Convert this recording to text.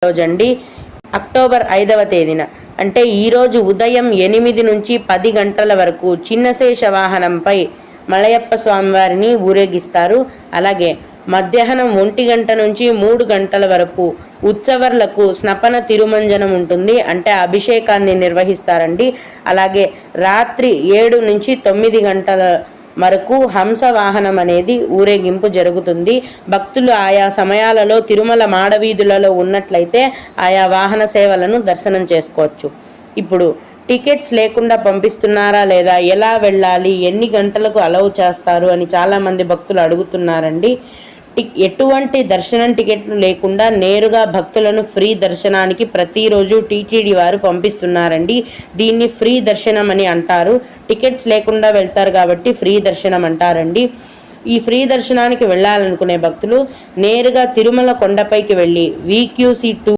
రోజండి October 5వ తేదీన అంటే ఈరోజు ఉదయం 8 నుంచి 10 గంటల వరకు చిన్నశేష వాహనంపై మలయప్ప స్వామివారిని ఊరేగిస్తారు. అలాగే మధ్యాహ్నం 1 గంట నుంచి 3 గంటల వరకు ఉత్సవర్లకు స్నపన తిరుమంజనం ఉంటుంది, అంటే అభిషేకాన్ని నిర్వహిస్తారండి. అలాగే రాత్రి 7 నుంచి 9 గంటల వరకు హంస వాహనం అనేది ఊరేగింపు జరుగుతుంది. భక్తులు ఆయా సమయాలలో తిరుమల మాడవీధులలో ఉన్నట్లయితే ఆయా వాహన సేవలను దర్శనం చేసుకోవచ్చు. ఇప్పుడు టికెట్స్ లేకుండా పంపిస్తున్నారా లేదా, ఎలా వెళ్ళాలి, ఎన్ని గంటలకు అలౌ చేస్తారు అని చాలామంది భక్తులు అడుగుతున్నారండి. ఎటువంటి దర్శనం టికెట్లు లేకుండా నేరుగా భక్తులను ఫ్రీ దర్శనానికి ప్రతిరోజు టీటీడీ వారు పంపిస్తున్నారండి. దీన్ని ఫ్రీ దర్శనం అని అంటారు. టికెట్స్ లేకుండా వెళ్తారు కాబట్టి ఫ్రీ దర్శనం అంటారండి. ఈ ఫ్రీ దర్శనానికి వెళ్ళాలనుకునే భక్తులు నేరుగా తిరుమల కొండపైకి వెళ్ళి VQC2